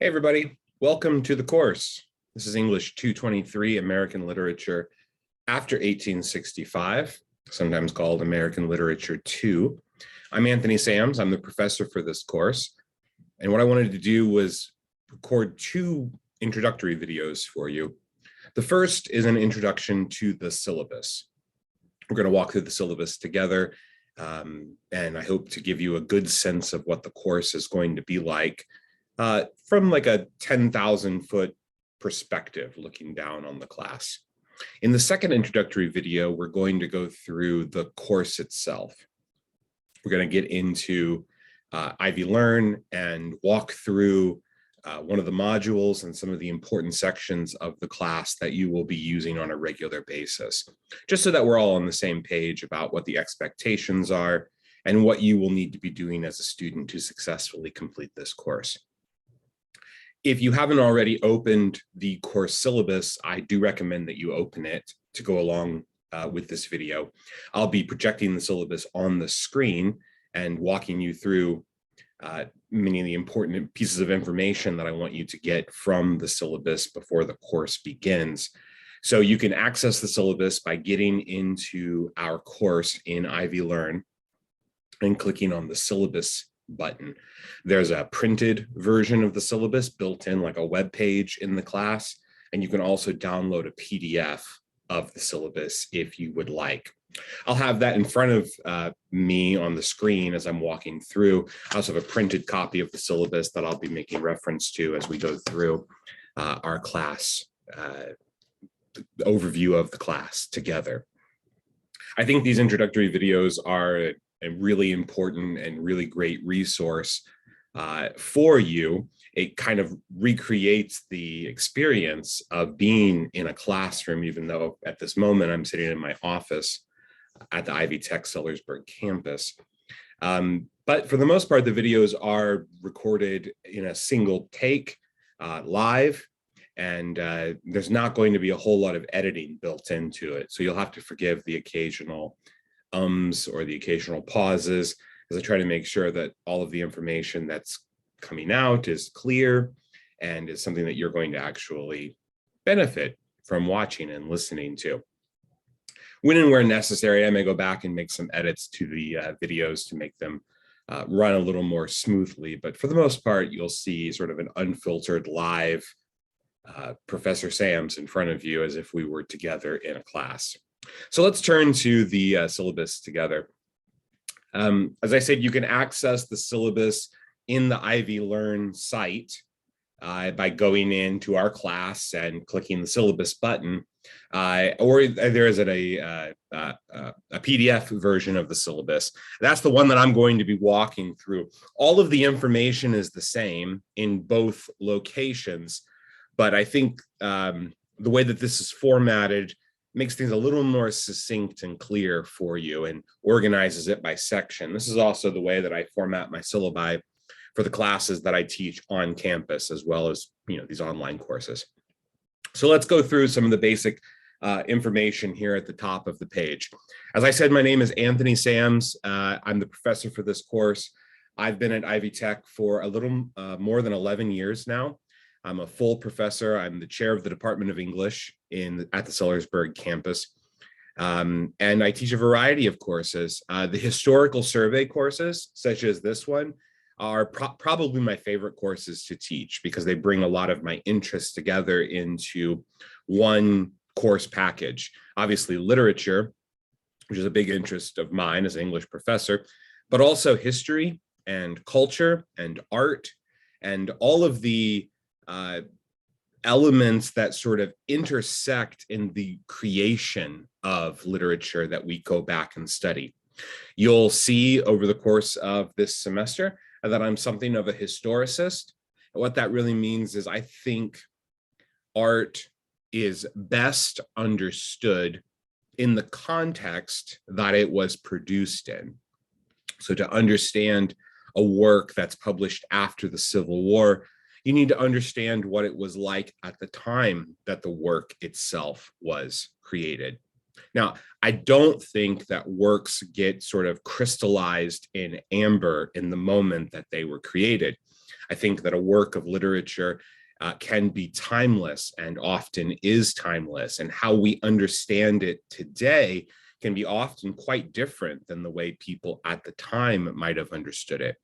Hey everybody, welcome to the course. This is English 223, American Literature after 1865, sometimes called American Literature 2. I'm Anthony Sams, I'm the professor for this course. And what I wanted to do was record two introductory videos for you. The first is an introduction to the syllabus. We're going to walk through the syllabus together, and I hope to give you a good sense of what the course is going to be like. From like a 10,000 foot perspective, looking down on the class. In the second introductory video, we're going to go through the course itself. We're going to get into Ivy Learn and walk through one of the modules and some of the important sections of the class that you will be using on a regular basis, just so that we're all on the same page about what the expectations are and what you will need to be doing as a student to successfully complete this course. If you haven't already opened the course syllabus, I do recommend that you open it to go along with this video. I'll be projecting the syllabus on the screen and walking you through many of the important pieces of information that I want you to get from the syllabus before the course begins. So you can access the syllabus by getting into our course in Ivy Learn and clicking on the syllabus button. There's a printed version of the syllabus built in like a web page in the class, and you can also download a PDF of the syllabus if you would like. I'll have that in front of me on the screen as I'm walking through. I also have a printed copy of the syllabus that I'll be making reference to as we go through our class, overview of the class together. I think these introductory videos are a really important and really great resource for you. It kind of recreates the experience of being in a classroom, even though at this moment I'm sitting in my office at the Ivy Tech Sellersburg campus. But for the most part, the videos are recorded in a single take live, and there's not going to be a whole lot of editing built into it. So you'll have to forgive the occasional ums or the occasional pauses as I try to make sure that all of the information that's coming out is clear and is something that you're going to actually benefit from watching and listening to. When and where necessary, I may go back and make some edits to the videos to make them run a little more smoothly, but for the most part, you'll see sort of an unfiltered live Professor Sams in front of you as if we were together in a class. So let's turn to the syllabus together. As I said, you can access the syllabus in the Ivy Learn site by going into our class and clicking the syllabus button, or there is a PDF version of the syllabus. That's the one that I'm going to be walking through. All of the information is the same in both locations, but I think the way that this is formatted makes things a little more succinct and clear for you and organizes it by section. This is also the way that I format my syllabi for the classes that I teach on campus, as well as these online courses. So let's go through some of the basic information here at the top of the page. As I said, my name is Anthony Sams. I'm the professor for this course. I've been at Ivy Tech for a little more than 11 years now. I'm a full professor. I'm the chair of the Department of English at the Sellersburg campus. And I teach a variety of courses. The historical survey courses, such as this one, are probably my favorite courses to teach because they bring a lot of my interests together into one course package. Obviously, literature, which is a big interest of mine as an English professor, but also history and culture and art and all of the elements that sort of intersect in the creation of literature that we go back and study. You'll see over the course of this semester that I'm something of a historicist. And what that really means is I think art is best understood in the context that it was produced in. So to understand a work that's published after the Civil War, you need to understand what it was like at the time that the work itself was created. Now, I don't think that works get sort of crystallized in amber in the moment that they were created. I think that a work of literature can be timeless and often is timeless, and how we understand it today can be often quite different than the way people at the time might have understood it.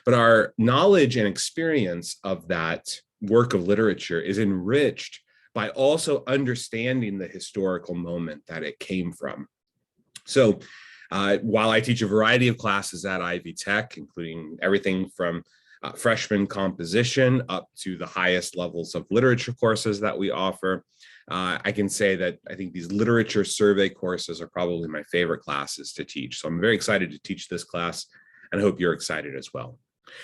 But our knowledge and experience of that work of literature is enriched by also understanding the historical moment that it came from. So while I teach a variety of classes at Ivy Tech, including everything from freshman composition up to the highest levels of literature courses that we offer, I can say that I think these literature survey courses are probably my favorite classes to teach. So I'm very excited to teach this class, and I hope you're excited as well.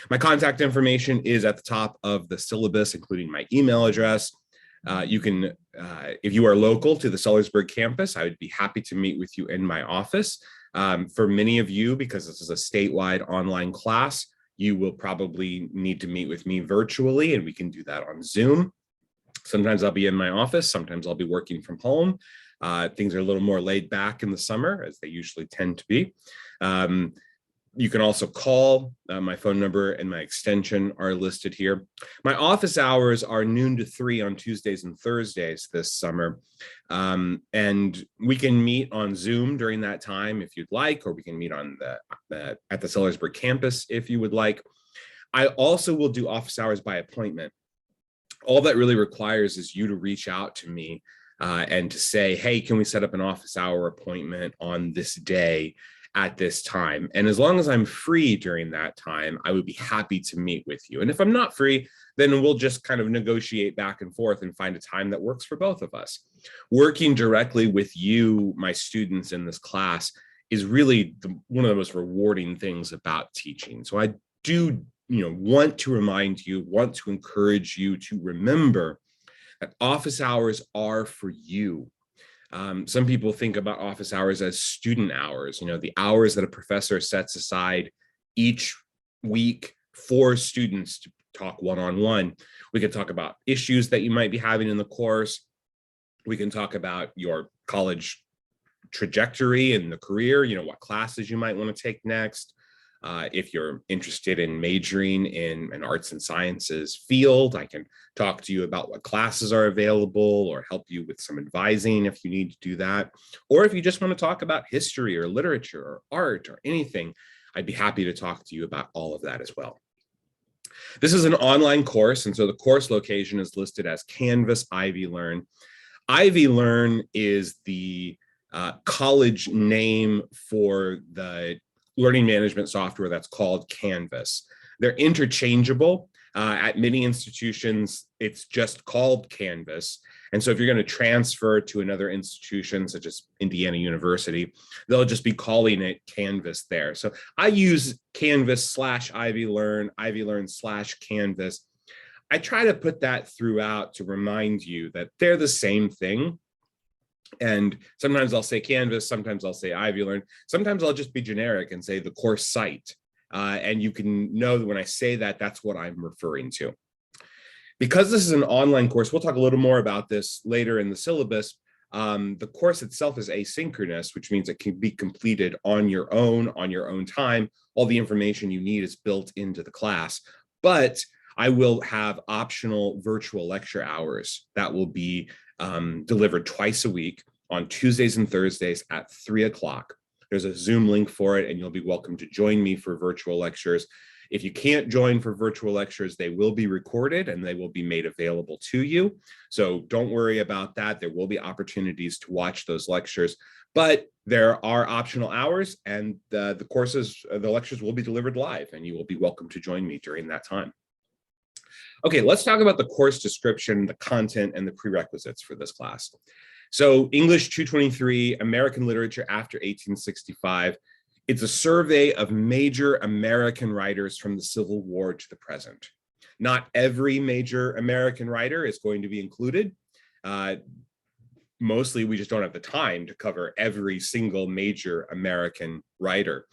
My contact information is at the top of the syllabus, including my email address. You can, if you are local to the Sellersburg campus, I would be happy to meet with you in my office. For many of you, because this is a statewide online class, you will probably need to meet with me virtually, and we can do that on Zoom. Sometimes I'll be in my office, sometimes I'll be working from home. Things are a little more laid back in the summer, as they usually tend to be. You can also call. My phone number and my extension are listed here. My office hours are noon to 3 on Tuesdays and Thursdays this summer. And we can meet on Zoom during that time if you'd like, or we can meet on at the Sellersburg campus if you would like. I also will do office hours by appointment. All that really requires is you to reach out to me and to say, hey, can we set up an office hour appointment on this day at this time? And as long as I'm free during that time, I would be happy to meet with you. And if I'm not free, then we'll just kind of negotiate back and forth and find a time that works for both of us. Working directly with you, my students in this class, is really one of the most rewarding things about teaching. So I do want to remind you, want to encourage you to remember that office hours are for you. Some people think about office hours as student hours, the hours that a professor sets aside each week for students to talk one-on-one. We can talk about issues that you might be having in the course. We can talk about your college trajectory and the career, what classes you might want to take next. If you're interested in majoring in an arts and sciences field, I can talk to you about what classes are available or help you with some advising if you need to do that. Or if you just want to talk about history or literature or art or anything, I'd be happy to talk to you about all of that as well. This is an online course, and so the course location is listed as Canvas Ivy Learn. Ivy Learn is the college name for the learning management software that's called Canvas. They're interchangeable. At many institutions, it's just called Canvas. And so if you're going to transfer to another institution, such as Indiana University, they'll just be calling it Canvas there. So I use Canvas / Ivy Learn / Canvas. I try to put that throughout to remind you that they're the same thing. And sometimes I'll say Canvas, sometimes I'll say Ivy Learn, sometimes I'll just be generic and say the course site. And you can know that when I say that, that's what I'm referring to. Because this is an online course, we'll talk a little more about this later in the syllabus. The course itself is asynchronous, which means it can be completed on your own time. All the information you need is built into the class. But I will have optional virtual lecture hours that will be delivered twice a week on Tuesdays and Thursdays at 3 o'clock. There's a Zoom link for it, and you'll be welcome to join me for virtual lectures. If you can't join for virtual lectures, they will be recorded and they will be made available to you. So don't worry about that. There will be opportunities to watch those lectures, but there are optional hours, and the lectures will be delivered live, and you will be welcome to join me during that time. Okay, let's talk about the course description, the content, and the prerequisites for this class. So English 223, American Literature after 1865. It's a survey of major American writers from the Civil War to the present. Not every major American writer is going to be included. Mostly we just don't have the time to cover every single major American writer.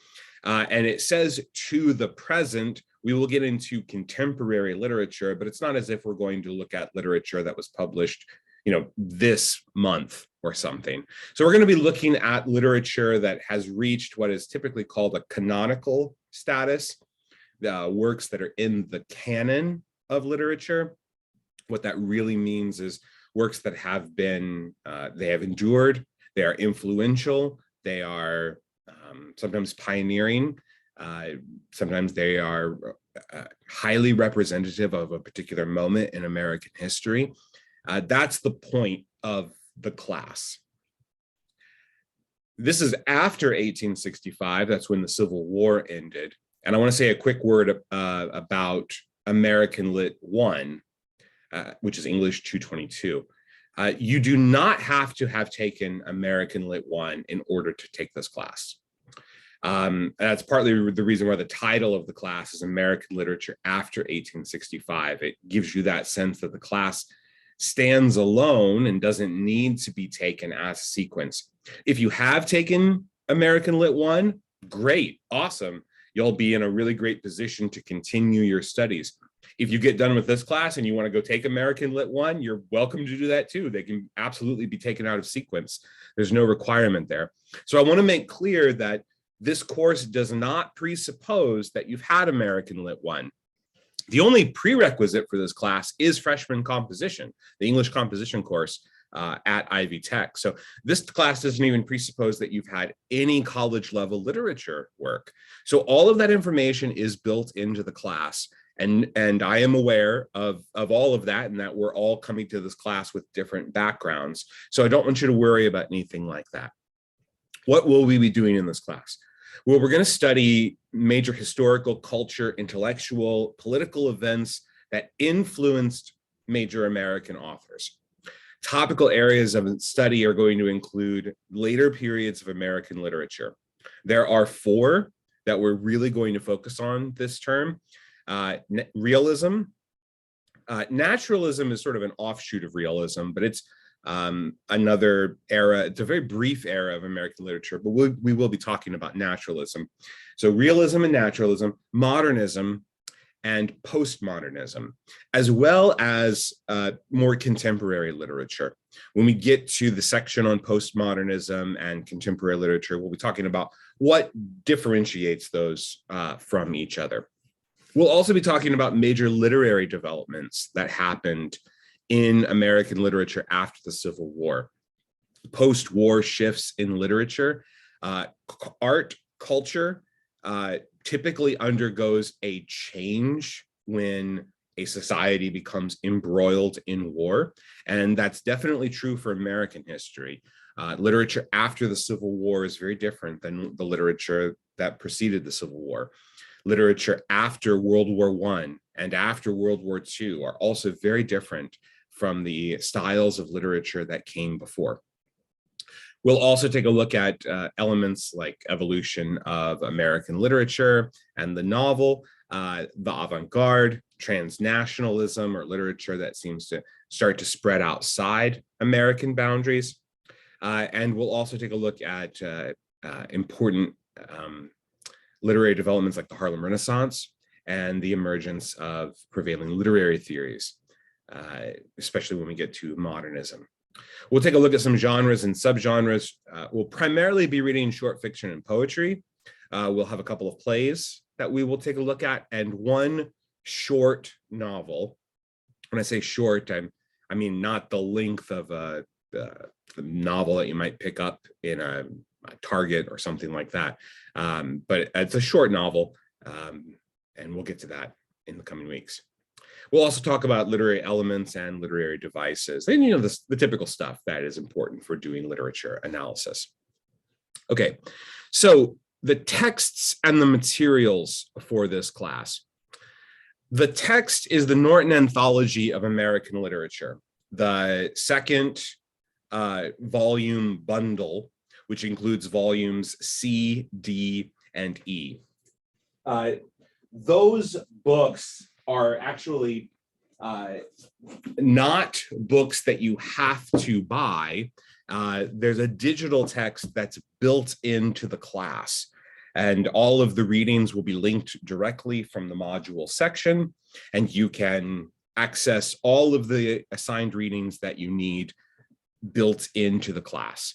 And it says to the present. We will get into contemporary literature, but it's not as if we're going to look at literature that was published, this month or something. So we're going to be looking at literature that has reached what is typically called a canonical status, works that are in the canon of literature. What that really means is works that have been, they have endured, they are influential, they are sometimes pioneering, sometimes they are highly representative of a particular moment in American history. That's the point of the class. This is after 1865. That's when the Civil War ended. And I want to say a quick word about American Lit 1, which is English 222. You do not have to have taken American Lit 1 in order to take this class. That's partly the reason why the title of the class is American Literature After 1865. It gives you that sense that the class stands alone and doesn't need to be taken as a sequence. If you have taken American Lit 1, great, awesome. You'll be in a really great position to continue your studies. If you get done with this class and you want to go take American Lit 1, you're welcome to do that too. They can absolutely be taken out of sequence. There's no requirement there. So I want to make clear that this course does not presuppose that you've had American Lit 1. The only prerequisite for this class is freshman composition, the English composition course at Ivy Tech. So this class doesn't even presuppose that you've had any college level literature work. So all of that information is built into the class. And I am aware of all of that, and that we're all coming to this class with different backgrounds. So I don't want you to worry about anything like that. What will we be doing in this class? Well, we're going to study major historical, culture, intellectual, political events that influenced major American authors. Topical areas of study are going to include later periods of American literature. There are 4 that we're really going to focus on this term. Realism. Naturalism is sort of an offshoot of realism, but it's another era. It's a very brief era of American literature, but we will be talking about naturalism. So realism and naturalism, modernism, and postmodernism, as well as more contemporary literature. When we get to the section on postmodernism and contemporary literature, we'll be talking about what differentiates those from each other. We'll also be talking about major literary developments that happened in American literature after the Civil War. Post-war shifts in literature, art, culture, typically undergoes a change when a society becomes embroiled in war. And that's definitely true for American history. Literature after the Civil War is very different than the literature that preceded the Civil War. Literature after World War I and after World War II are also very different from the styles of literature that came before. We'll also take a look at elements like evolution of American literature and the novel, the avant-garde, transnationalism, or literature that seems to start to spread outside American boundaries. And we'll also take a look at important literary developments like the Harlem Renaissance and the emergence of prevailing literary theories, especially when we get to modernism. We'll take a look at some genres and subgenres. We'll primarily be reading short fiction and poetry. We'll have a couple of plays that we will take a look at and one short novel. When I say short, I mean not the length of the novel that you might pick up in a Target or something like that, but it's a short novel, and we'll get to that in the coming weeks. We'll also talk about literary elements and literary devices, and the typical stuff that is important for doing literature analysis. Okay, so the texts and the materials for this class. The text is the Norton Anthology of American Literature, the second volume bundle, which includes volumes C, D, and E. Those books are actually not books that you have to buy. There's a digital text that's built into the class, and all of the readings will be linked directly from the module section, and you can access all of the assigned readings that you need built into the class.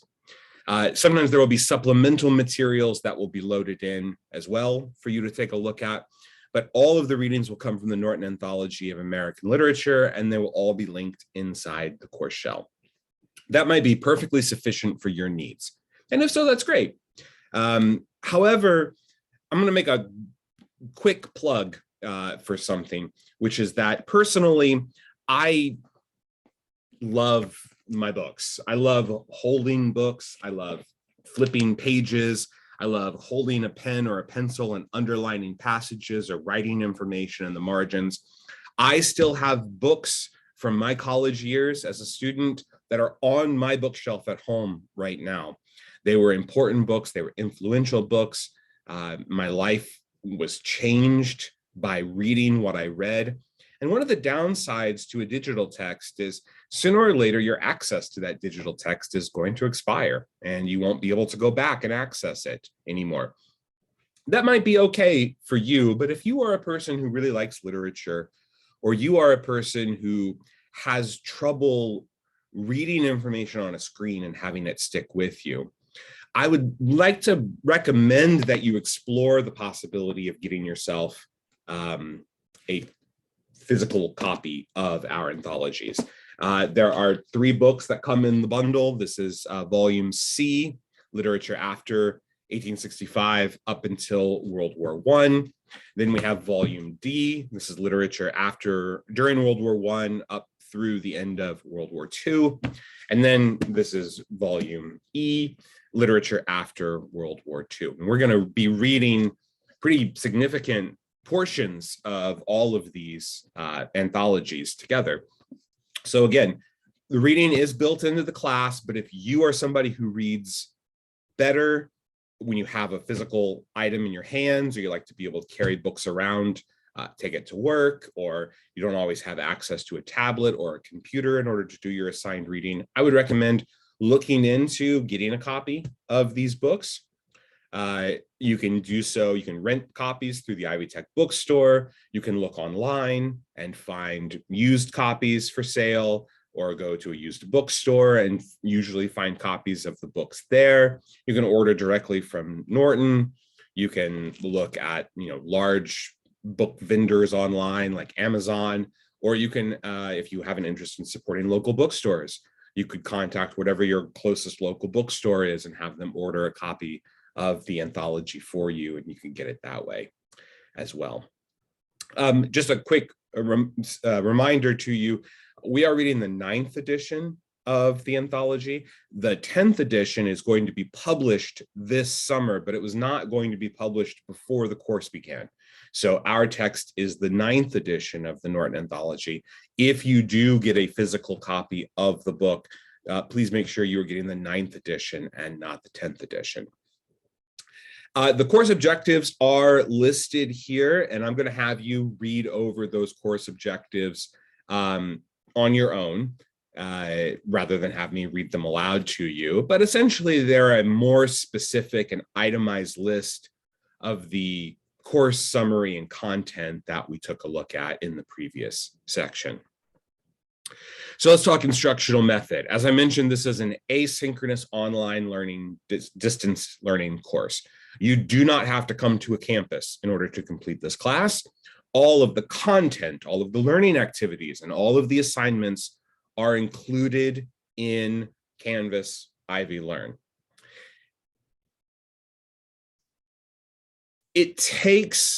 Sometimes there will be supplemental materials that will be loaded in as well for you to take a look at, but all of the readings will come from the Norton Anthology of American Literature, and they will all be linked inside the course shell. That might be perfectly sufficient for your needs. And if so, that's great. However, I'm going to make a quick plug for something, which is that personally, I love my books. I love holding books. I love flipping pages. I love holding a pen or a pencil and underlining passages or writing information in the margins. I still have books from my college years as a student that are on my bookshelf at home right now. They were important books. They were influential books. My life was changed by reading what I read. And one of the downsides to a digital text is sooner or later, your access to that digital text is going to expire and you won't be able to go back and access it anymore. That might be okay for you, but if you are a person who really likes literature, or you are a person who has trouble reading information on a screen and having it stick with you, I would like to recommend that you explore the possibility of getting yourself a physical copy of our anthologies. There are 3 books that come in the bundle. This is volume C, Literature After 1865 up until World War I. Then we have volume D. This is literature during World War I up through the end of World War II. And then this is volume E, literature after World War II. And we're going to be reading pretty significant portions of all of these anthologies together. So again, the reading is built into the class, but if you are somebody who reads better when you have a physical item in your hands, or you like to be able to carry books around, take it to work, or you don't always have access to a tablet or a computer in order to do your assigned reading, I would recommend looking into getting a copy of these books. You can do so, you can rent copies through the Ivy Tech bookstore, you can look online and find used copies for sale, or go to a used bookstore and usually find copies of the books there. You can order directly from Norton. You can look at large book vendors online like Amazon, or you can, if you have an interest in supporting local bookstores, you could contact whatever your closest local bookstore is and have them order a copy of the anthology for you, and you can get it that way as well. Just a quick reminder to you, we are reading the 9th edition of the anthology. The 10th edition is going to be published this summer, but it was not going to be published before the course began. So our text is the 9th edition of the Norton Anthology. If you do get a physical copy of the book, please make sure you're getting the 9th edition and not the 10th edition. The course objectives are listed here, and I'm going to have you read over those course objectives on your own, rather than have me read them aloud to you. But essentially, they're a more specific and itemized list of the course summary and content that we took a look at in the previous section. So let's talk instructional method. As I mentioned, this is an asynchronous online learning, distance learning course. You do not have to come to a campus in order to complete this class. All of the content, all of the learning activities, and all of the assignments are included in Canvas Ivy Learn. This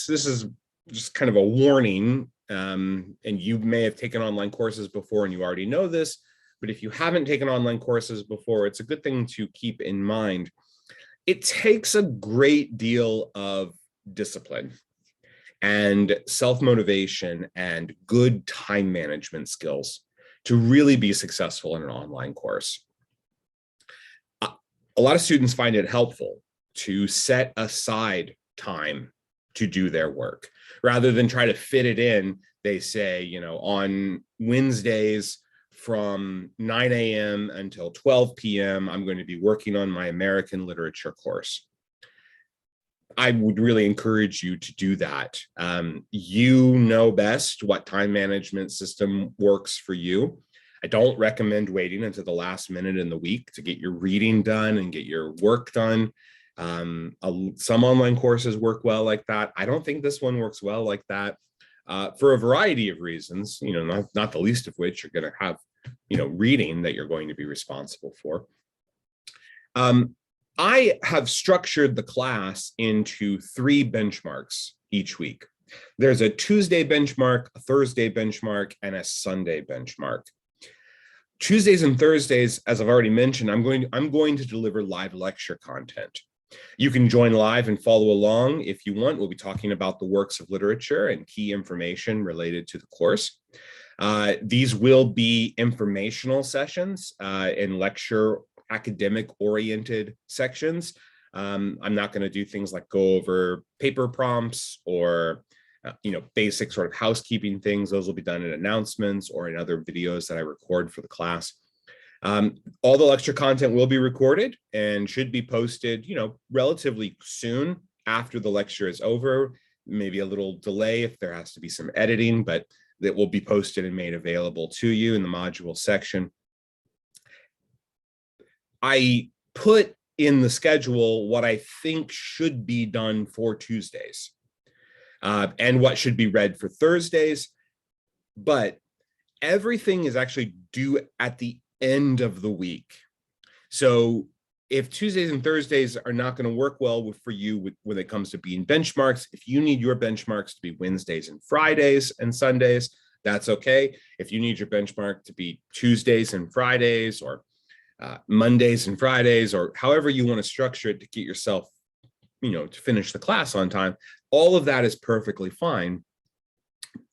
is just kind of a warning, and you may have taken online courses before and you already know this, but if you haven't taken online courses before, it's a good thing to keep in mind. It takes a great deal of discipline and self-motivation and good time management skills to really be successful in an online course. A lot of students find it helpful to set aside time to do their work. Rather than try to fit it in, they say, on Wednesdays from 9 a.m. until 12 p.m., I'm going to be working on my American literature course. I would really encourage you to do that. You know best what time management system works for you. I don't recommend waiting until the last minute in the week to get your reading done and get your work done. Some online courses work well like that. I don't think this one works well like that for a variety of reasons, not the least of which you're going to have, reading that you're going to be responsible for. I have structured the class into 3 benchmarks each week. There's a Tuesday benchmark, a Thursday benchmark, and a Sunday benchmark. Tuesdays and Thursdays, as I've already mentioned, I'm going to deliver live lecture content. You can join live and follow along if you want. We'll be talking about the works of literature and key information related to the course. These will be informational sessions and lecture academic-oriented sections. I'm not going to do things like go over paper prompts or basic sort of housekeeping things. Those will be done in announcements or in other videos that I record for the class. All the lecture content will be recorded and should be posted, relatively soon after the lecture is over. Maybe a little delay if there has to be some editing, but that will be posted and made available to you in the module section. I put in the schedule what I think should be done for Tuesdays and what should be read for Thursdays, but everything is actually due at the end of the week. So if Tuesdays and Thursdays are not going to work well for you when it comes to being benchmarks, if you need your benchmarks to be Wednesdays and Fridays and Sundays, that's okay. If you need your benchmark to be Tuesdays and Fridays or Mondays and Fridays, or however you want to structure it to get yourself, to finish the class on time, all of that is perfectly fine.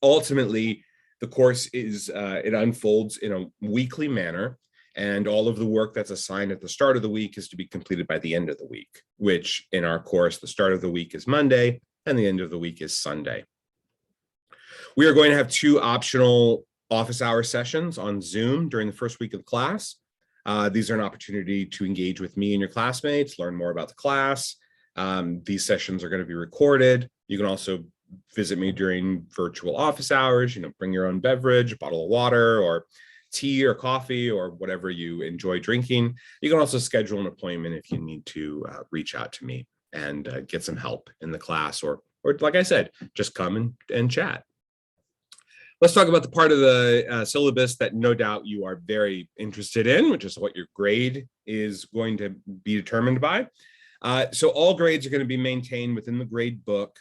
Ultimately, the course it unfolds in a weekly manner, and all of the work that's assigned at the start of the week is to be completed by the end of the week, which in our course, the start of the week is Monday and the end of the week is Sunday. We are going to have 2 optional office hour sessions on Zoom during the first week of the class. These are an opportunity to engage with me and your classmates, learn more about the class. These sessions are going to be recorded. You can also visit me during virtual office hours, bring your own beverage, a bottle of water or tea or coffee or whatever you enjoy drinking. You can also schedule an appointment if you need to reach out to me and get some help in the class, or like I said, just come and chat. Let's talk about the part of the syllabus that no doubt you are very interested in, which is what your grade is going to be determined by. So all grades are going to be maintained within the grade book.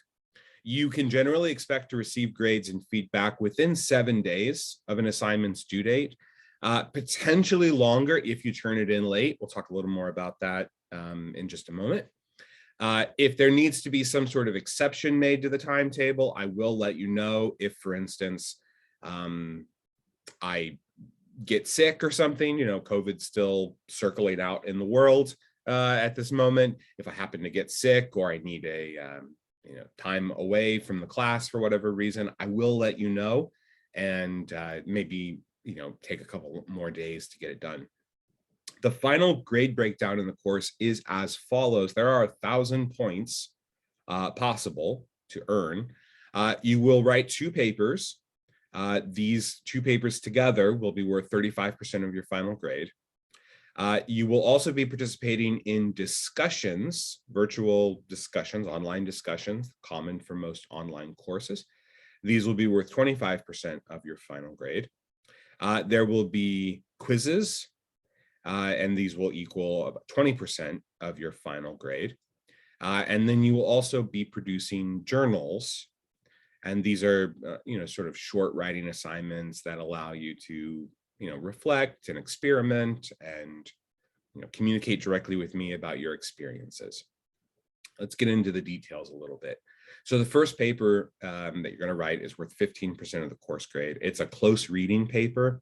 You can generally expect to receive grades and feedback within 7 days of an assignment's due date, potentially longer if you turn it in late. We'll talk a little more about that in just a moment. If there needs to be some sort of exception made to the timetable, I will let you know. If, for instance, I get sick or something, COVID's still circulating out in the world at this moment. If I happen to get sick or I need a time away from the class for whatever reason, I will let you know, and maybe take a couple more days to get it done. The final grade breakdown in the course is as follows. There are 1,000 points possible to earn. You will write 2 papers. These 2 papers together will be worth 35% of your final grade. You will also be participating in discussions, virtual discussions, online discussions, common for most online courses. These will be worth 25% of your final grade. There will be quizzes, and these will equal about 20% of your final grade. And then you will also be producing journals. And these are, sort of short writing assignments that allow you to, reflect and experiment and, communicate directly with me about your experiences. Let's get into the details a little bit. So the first paper that you're going to write is worth 15% of the course grade. It's a close reading paper.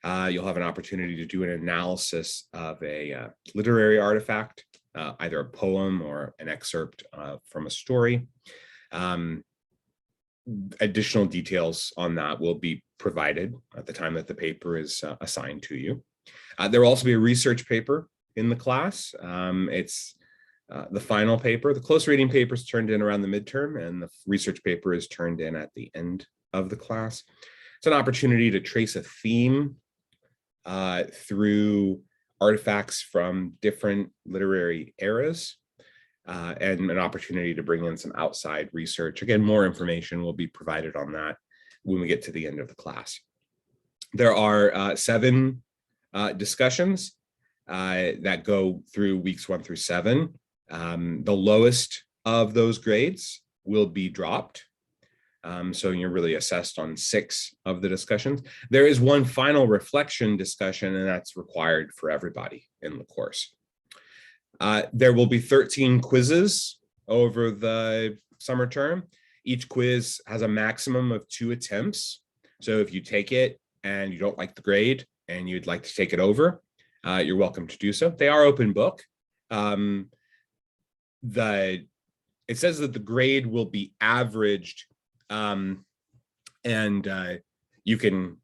You'll have an opportunity to do an analysis of a literary artifact, either a poem or an excerpt from a story. Additional details on that will be provided at the time that the paper is assigned to you. There will also be a research paper in the class. It's the final paper. The close reading paper is turned in around the midterm, and the research paper is turned in at the end of the class. It's an opportunity to trace a theme through artifacts from different literary eras, and an opportunity to bring in some outside research. Again, more information will be provided on that when we get to the end of the class. There are 7 discussions that go through weeks 1 through 7. The lowest of those grades will be dropped. So you're really assessed on 6 of the discussions. There is one final reflection discussion, and that's required for everybody in the course. There will be 13 quizzes over the summer term. Each quiz has a maximum of 2 attempts. So if you take it and you don't like the grade and you'd like to take it over, you're welcome to do so. They are open book. It says that the grade will be averaged, and you can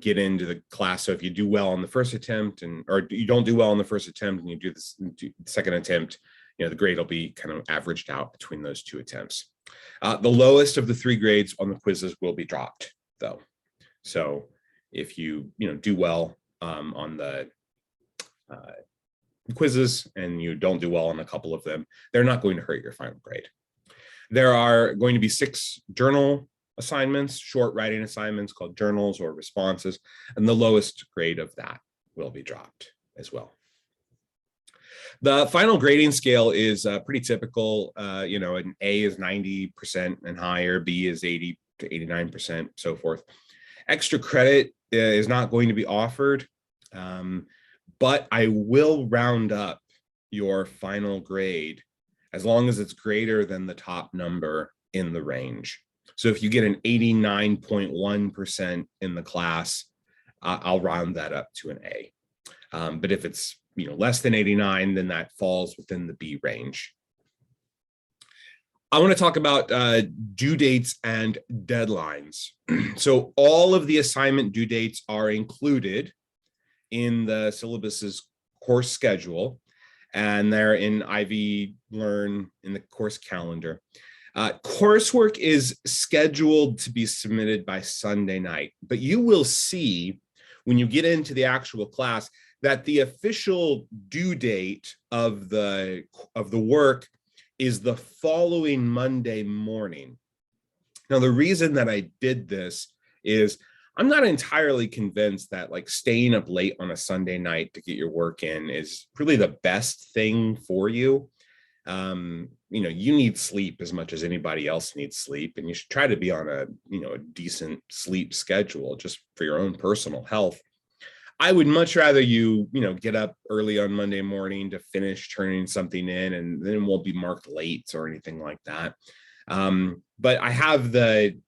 get into the class. So if you do well on the first attempt or you don't do well on the first attempt and you do the second attempt, the grade will be kind of averaged out between those 2 attempts. The lowest of the 3 grades on the quizzes will be dropped, though. So if you do well on the quizzes and you don't do well on a couple of them, they're not going to hurt your final grade. There are going to be 6 journal assignments, short writing assignments called journals or responses, and the lowest grade of that will be dropped as well. The final grading scale is pretty typical. An A is 90% and higher, B is 80 to 89%, so forth. Extra credit is not going to be offered, but I will round up your final grade as long as it's greater than the top number in the range. So if you get an 89.1% in the class, I'll round that up to an A. But if it's less than 89, then that falls within the B range. I want to talk about due dates and deadlines. So all of the assignment due dates are included in the syllabus's course schedule, and they're in Ivy Learn in the course calendar. Coursework is scheduled to be submitted by Sunday night, but you will see when you get into the actual class that the official due date of the work is the following Monday morning. Now, the reason that I did this is I'm not entirely convinced that staying up late on a Sunday night to get your work in is really the best thing for you. You need sleep as much as anybody else needs sleep, and you should try to be on a decent sleep schedule just for your own personal health. I would much rather you get up early on Monday morning to finish turning something in, and then it won't be marked late or anything like that. But I have the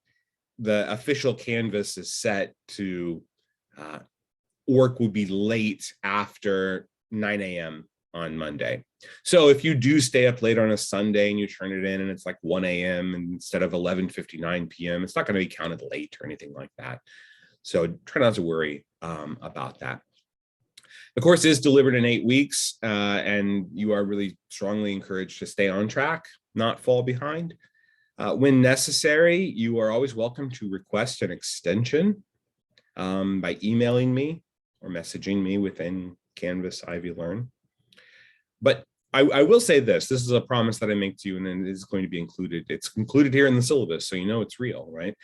official canvas is set to work would be late after 9 a.m. on Monday. So if you do stay up late on a Sunday and you turn it in and it's 1 a.m. instead of 11:59 p.m., it's not going to be counted late or anything like that. So try not to worry about that. The course is delivered in 8 weeks, and you are really strongly encouraged to stay on track, not fall behind. When necessary, you are always welcome to request an extension by emailing me or messaging me within Canvas Ivy Learn. But I will say this is a promise that I make to you, and it is going to be included. It's included here in the syllabus, so it's real, right?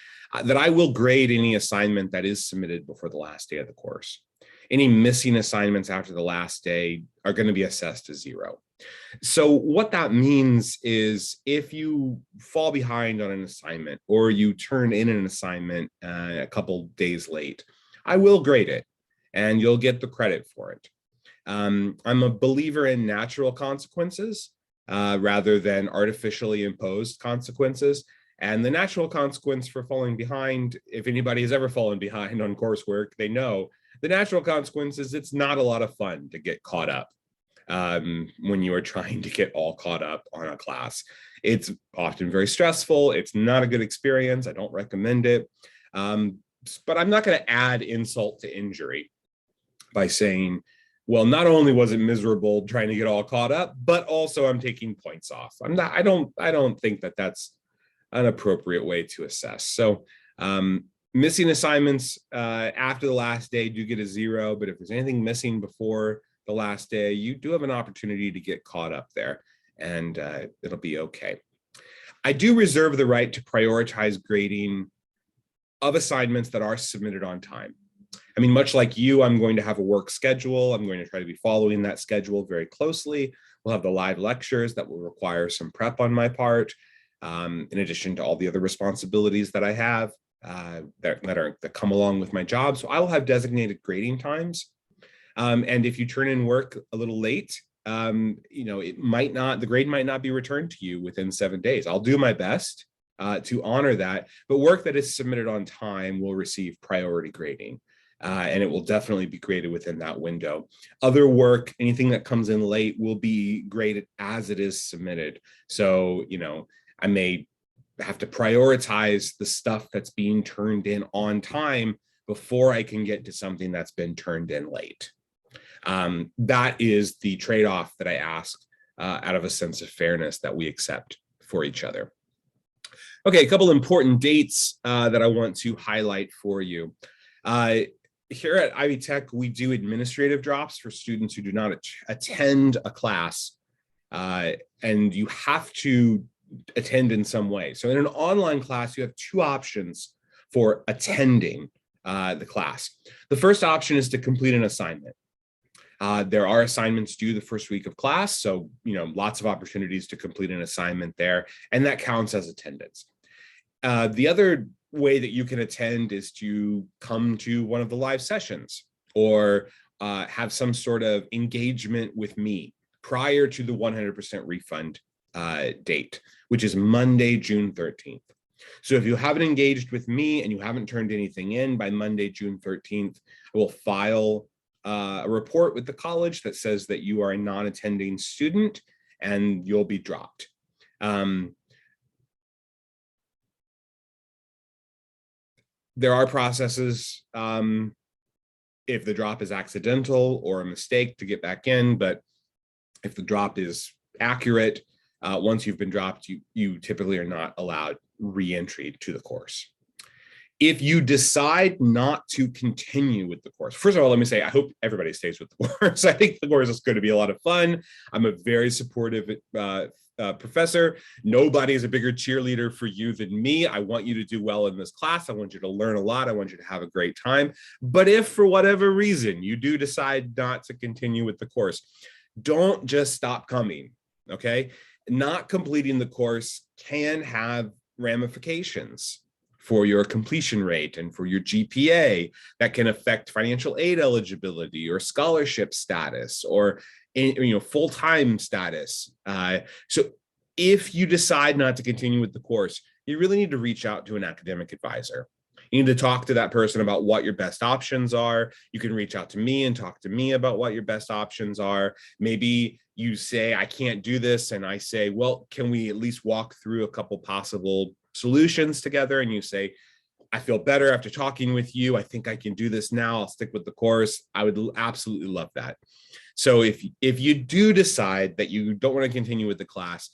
That I will grade any assignment that is submitted before the last day of the course. Any missing assignments after the last day are going to be assessed as 0. So what that means is if you fall behind on an assignment or you turn in an assignment a couple days late, I will grade it and you'll get the credit for it. I'm a believer in natural consequences rather than artificially imposed consequences. And the natural consequence for falling behind, if anybody has ever fallen behind on coursework, they know the natural consequence is it's not a lot of fun to get caught up when you are trying to get all caught up on a class. It's often very stressful. It's not a good experience. I don't recommend it. But I'm not going to add insult to injury by saying, well, not only was it miserable trying to get all caught up, but also I'm taking points off. I don't think that that's an appropriate way to assess. So Missing assignments after the last day do get a 0, but if there's anything missing before the last day, you do have an opportunity to get caught up there, and it'll be okay. I do reserve the right to prioritize grading of assignments that are submitted on time. I mean, much like you, I'm going to have a work schedule. I'm going to try to be following that schedule very closely. We'll have the live lectures that will require some prep on my part, in addition to all the other responsibilities that I have that come along with my job. So I will have designated grading times. And if you turn in work a little late, the grade might not be returned to you within 7 days. I'll do my best to honor that, but work that is submitted on time will receive priority grading. And it will definitely be graded within that window. Other work, anything that comes in late, will be graded as it is submitted. So, I may have to prioritize the stuff that's being turned in on time before I can get to something that's been turned in late. That is the trade-off that I ask out of a sense of fairness that we accept for each other. Okay, a couple important dates that I want to highlight for you. Here at Ivy Tech, we do administrative drops for students who do not attend a class, and you have to attend in some way. So in an online class, you have 2 options for attending the class. The first option is to complete an assignment. There are assignments due the first week of class, so lots of opportunities to complete an assignment there, and that counts as attendance. The other way that you can attend is to come to one of the live sessions or have some sort of engagement with me prior to the 100% refund date, which is Monday, June 13th. So if you haven't engaged with me and you haven't turned anything in by Monday, June 13th, I will file a report with the college that says that you are a non-attending student and you'll be dropped. There are processes if the drop is accidental or a mistake to get back in, but if the drop is accurate, once you've been dropped, you typically are not allowed re-entry to the course. If you decide not to continue with the course, first of all, let me say, I hope everybody stays with the course. I think the course is going to be a lot of fun. I'm a very supportive professor. Nobody is a bigger cheerleader for you than me. I want you to do well in this class. I want you to learn a lot. I want you to have a great time. But if for whatever reason you do decide not to continue with the course, don't just stop coming, okay? Not completing the course can have ramifications for your completion rate and for your GPA that can affect financial aid eligibility or scholarship status or full-time status. So if you decide not to continue with the course, you really need to reach out to an academic advisor. You need to talk to that person about what your best options are. You can reach out to me and talk to me about what your best options are. Maybe you say, I can't do this. And I say, well, can we at least walk through a couple possible solutions together? And you say, I feel better after talking with you. I think I can do this now. I'll stick with the course. I would absolutely love that. So if you do decide that you don't want to continue with the class,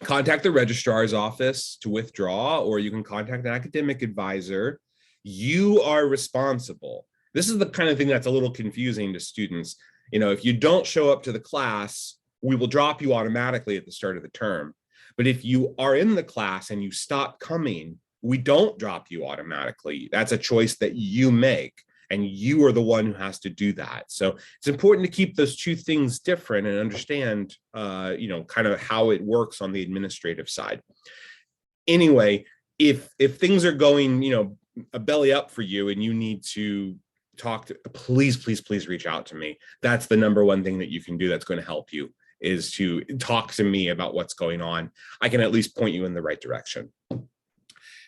contact the registrar's office to withdraw, or you can contact an academic advisor. You are responsible. This is the kind of thing that's a little confusing to students. If you don't show up to the class, we will drop you automatically at the start of the term. But if you are in the class and you stop coming, we don't drop you automatically. That's a choice that you make, and you are the one who has to do that. So it's important to keep those 2 things different and understand, kind of how it works on the administrative side. Anyway, if things are going, a belly up for you and you need to talk to, please reach out to me. That's the number one thing that you can do that's going to help you, is to talk to me about what's going on. I can at least point you in the right direction.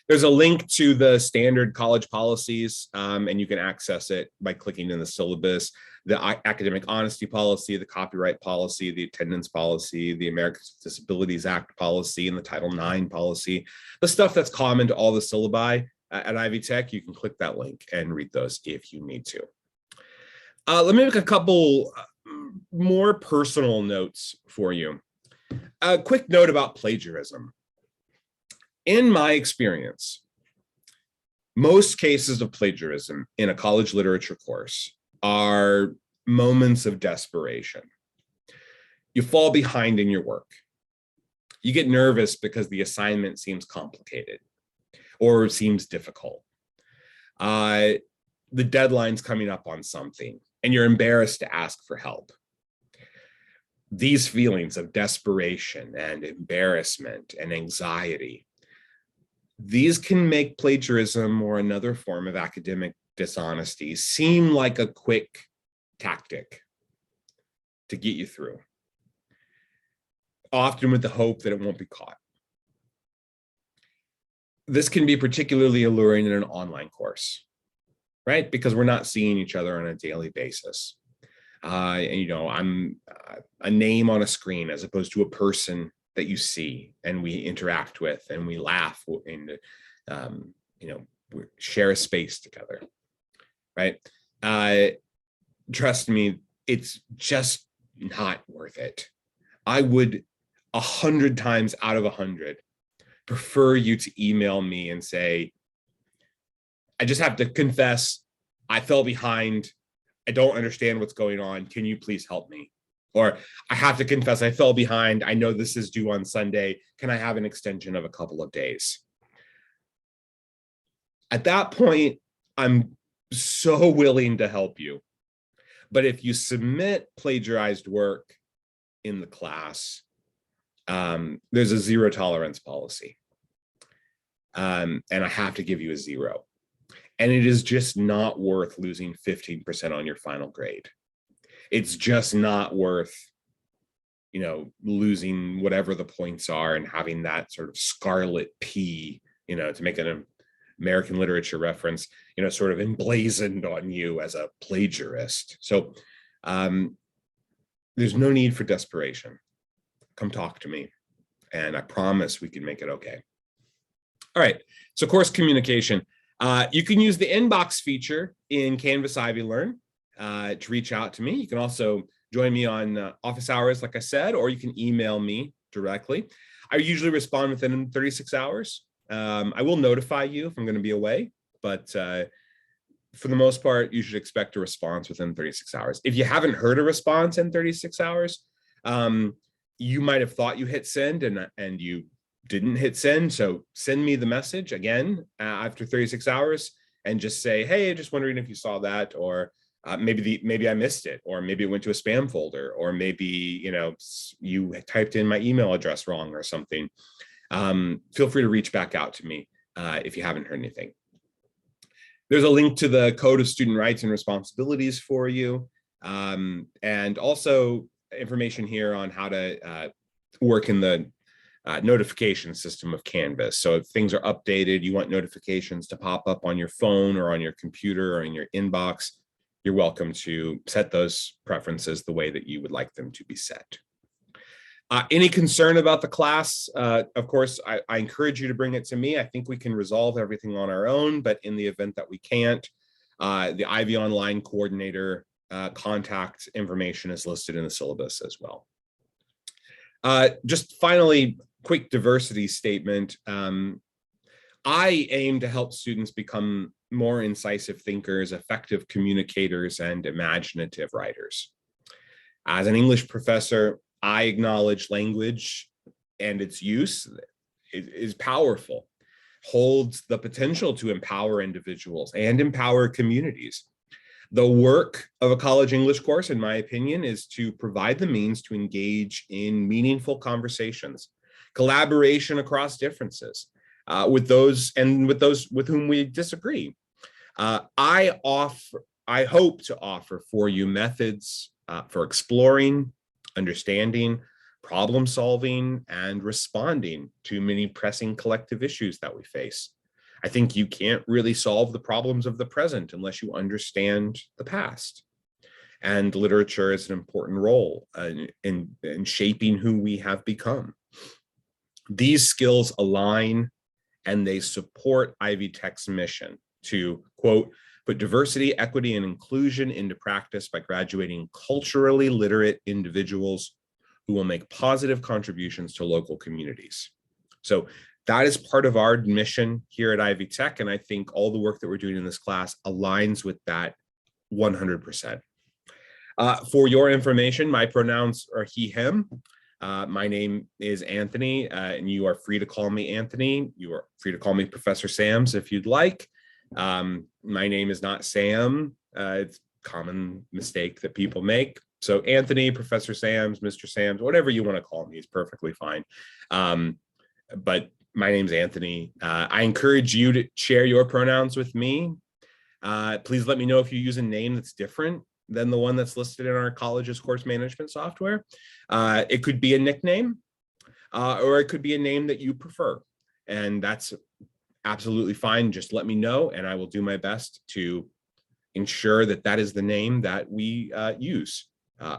There's a link to the standard college policies, and you can access it by clicking in the syllabus, the academic honesty policy, the copyright policy, the attendance policy, the Americans with Disabilities Act policy, and the Title IX policy. The stuff that's common to all the syllabi at Ivy Tech, you can click that link and read those if you need to. Let me make a couple more personal notes for you. A quick note about plagiarism. In my experience, Most cases of plagiarism in a college literature course are moments of desperation. You fall behind in your work. You get nervous because the assignment seems complicated or seems difficult. The deadline's coming up on something, and you're embarrassed to ask for help. These feelings of desperation and embarrassment and anxiety, these can make plagiarism or another form of academic dishonesty seem like a quick tactic to get you through, often with the hope that it won't be caught. This can be particularly alluring in an online course, right? Because we're not seeing each other on a daily basis. And, I'm a name on a screen as opposed to a person that you see and we interact with and we laugh and, we share a space together, right? Trust me, it's just not worth it. I would 100 times out of 100 prefer you to email me and say, I just have to confess, I fell behind. I don't understand what's going on. Can you please help me? Or I have to confess, I fell behind. I know this is due on Sunday. Can I have an extension of a couple of days? At that point, I'm so willing to help you. But if you submit plagiarized work in the class, there's a zero tolerance policy. And I have to give you a 0. And it is just not worth losing 15% on your final grade. It's just not worth, losing whatever the points are and having that sort of scarlet P, to make an American literature reference, sort of emblazoned on you as a plagiarist. So there's no need for desperation. Come talk to me, and I promise we can make it okay. All right, so course communication. You can use the inbox feature in Canvas Ivy Learn to reach out to me. You can also join me on office hours, like I said, or you can email me directly. I usually respond within 36 hours. I will notify you if I'm going to be away, but for the most part, you should expect a response within 36 hours. If you haven't heard a response in 36 hours, you might have thought you hit send and you didn't hit send. So send me the message again after 36 hours and just say, hey, just wondering if you saw that, or maybe I missed it, or maybe it went to a spam folder, or maybe, you typed in my email address wrong or something. Feel free to reach back out to me if you haven't heard anything. There's a link to the Code of Student Rights and Responsibilities for you, and also information here on how to work in the notification system of Canvas. So if things are updated, you want notifications to pop up on your phone or on your computer or in your inbox, you're welcome to set those preferences the way that you would like them to be set. Any concern about the class, of course, I encourage you to bring it to me. I think we can resolve everything on our own, but in the event that we can't, the Ivy Online coordinator contact information is listed in the syllabus as well. Just finally, quick diversity statement. I aim to help students become more incisive thinkers, effective communicators, and imaginative writers. As an English professor, I acknowledge language and its use is powerful, holds the potential to empower individuals and empower communities. The work of a college English course, in my opinion, is to provide the means to engage in meaningful conversations, collaboration across differences, with those with whom we disagree. I hope to offer for you methods for exploring, understanding, problem solving, and responding to many pressing collective issues that we face. I think you can't really solve the problems of the present unless you understand the past. And literature is an important role in shaping who we have become. These skills align and they support Ivy Tech's mission to, quote, put diversity, equity, and inclusion into practice by graduating culturally literate individuals who will make positive contributions to local communities. So That is part of our mission here at Ivy Tech, and I think all the work that we're doing in this class aligns with that 100%. For your information, my pronouns are he, him. My name is Anthony, and you are free to call me Anthony. You are free to call me Professor Sams if you'd like. My name is not Sam. It's a common mistake that people make. So Anthony, Professor Sams, Mr. Sams, whatever you want to call me is perfectly fine. But my name's Anthony. I encourage you to share your pronouns with me. Please let me know if you use a name that's different than the one that's listed in our college's course management software. It could be a nickname, or it could be a name that you prefer. And that's absolutely fine. Just let me know, and I will do my best to ensure that that is the name that we use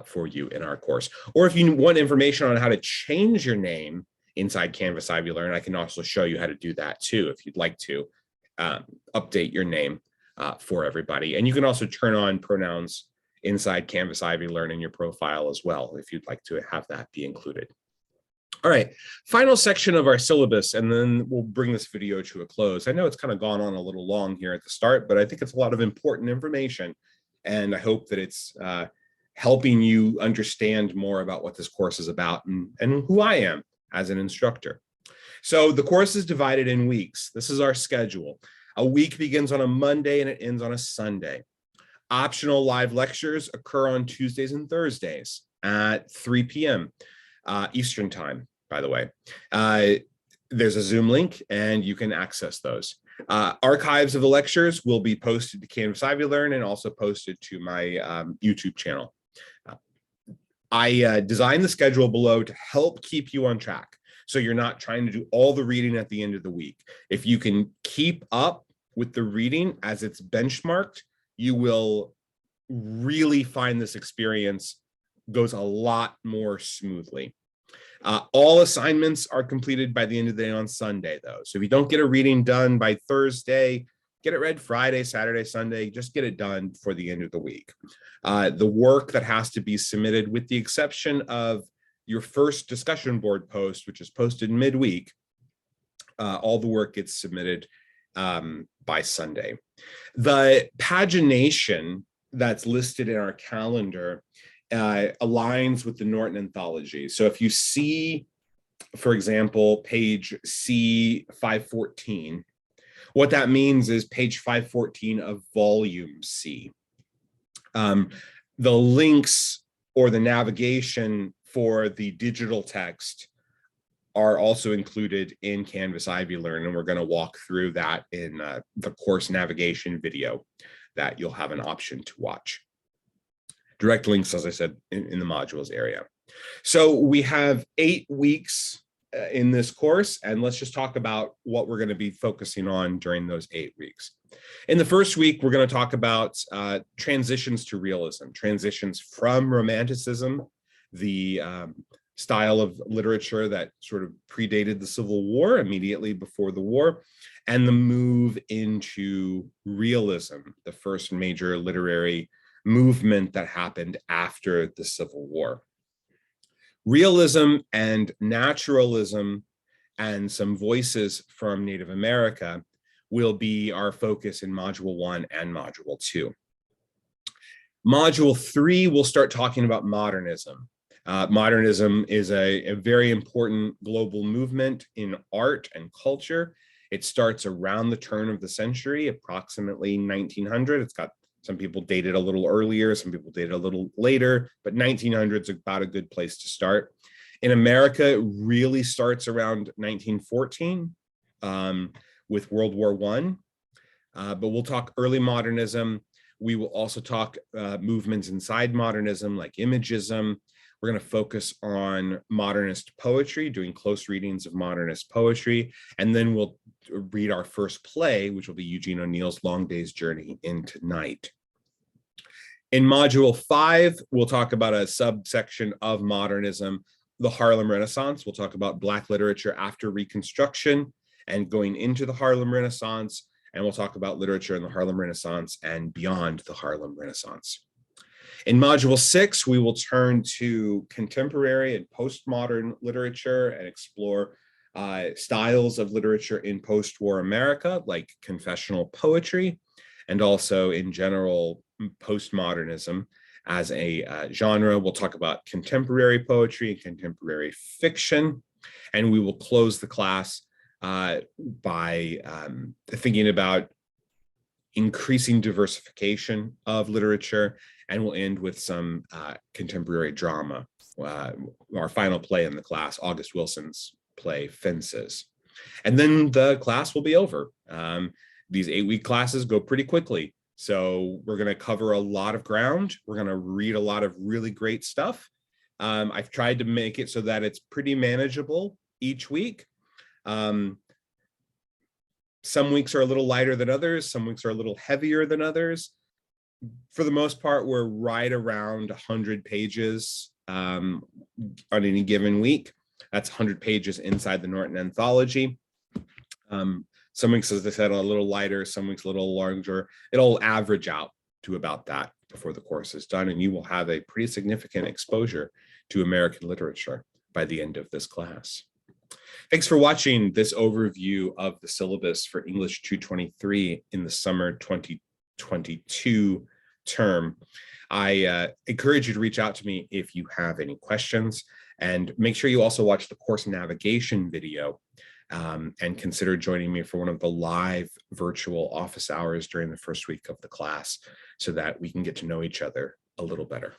for you in our course. Or if you want information on how to change your name inside Canvas Ivy Learn, I can also show you how to do that too, if you'd like to update your name for everybody. And you can also turn on pronouns inside Canvas Ivy Learn in your profile as well, if you'd like to have that be included. All right, final section of our syllabus, and then we'll bring this video to a close. I know it's kind of gone on a little long here at the start, but I think it's a lot of important information, and I hope that it's helping you understand more about what this course is about and who I am as an instructor. So the course is divided in weeks. This is our schedule. A week begins on a Monday and it ends on a Sunday. Optional live lectures occur on Tuesdays and Thursdays at 3 p.m. Eastern time, by the way. There's a Zoom link and you can access those. Archives of the lectures will be posted to Canvas Ivy Learn and also posted to my YouTube channel. I designed the schedule below to help keep you on track, so you're not trying to do all the reading at the end of the week. If you can keep up with the reading as it's benchmarked, you will really find this experience goes a lot more smoothly. All assignments are completed by the end of the day on Sunday, though. So if you don't get a reading done by Thursday, get it read Friday, Saturday, Sunday, just get it done for the end of the week. The work that has to be submitted, with the exception of your first discussion board post, which is posted midweek, all the work gets submitted by Sunday. The pagination that's listed in our calendar aligns with the Norton Anthology. So if you see, for example, page C514, what that means is page 514 of volume C. The links or the navigation for the digital text are also included in Canvas Ivy Learn, and we're going to walk through that in the course navigation video that you'll have an option to watch. Direct links, as I said, in the modules area. So we have 8 weeks in this course, and let's just talk about what we're going to be focusing on during those 8 weeks. In the first week, we're going to talk about transitions to realism, transitions from Romanticism, the style of literature that sort of predated the Civil War, immediately before the war, and the move into realism, the first major literary movement that happened after the Civil War. Realism and naturalism and some voices from Native America will be our focus in Module 1 and Module 2. Module 3, we'll start talking about modernism. Modernism is a very important global movement in art and culture. It starts around the turn of the century, approximately 1900. It's got some people date it a little earlier, some people date it a little later, but 1900 is about a good place to start. In America, it really starts around 1914 with World War I, but we'll talk early modernism. We will also talk movements inside modernism like imagism. We're going to focus on modernist poetry, doing close readings of modernist poetry, and then we'll read our first play, which will be Eugene O'Neill's Long Day's Journey into Night. In Module 5, we'll talk about a subsection of modernism, the Harlem Renaissance. We'll talk about Black literature after Reconstruction and going into the Harlem Renaissance, and we'll talk about literature in the Harlem Renaissance and beyond the Harlem Renaissance. In Module 6, we will turn to contemporary and postmodern literature and explore styles of literature in post-war America, like confessional poetry, and also in general postmodernism as a genre. We'll talk about contemporary poetry and contemporary fiction, and we will close the class by thinking about increasing diversification of literature, and we'll end with some contemporary drama. Our final play in the class, August Wilson's play Fences. And then the class will be over. These 8-week classes go pretty quickly. So we're going to cover a lot of ground. We're going to read a lot of really great stuff. I've tried to make it so that it's pretty manageable each week. Some weeks are a little lighter than others. Some weeks are a little heavier than others. For the most part, we're right around 100 pages on any given week. That's 100 pages inside the Norton Anthology. Some weeks, as I said, a little lighter, some weeks a little larger. It'll average out to about that before the course is done, and you will have a pretty significant exposure to American literature by the end of this class. Thanks for watching this overview of the syllabus for English 223 in the summer 2022 term. I encourage you to reach out to me if you have any questions, and make sure you also watch the course navigation video and consider joining me for one of the live virtual office hours during the first week of the class so that we can get to know each other a little better.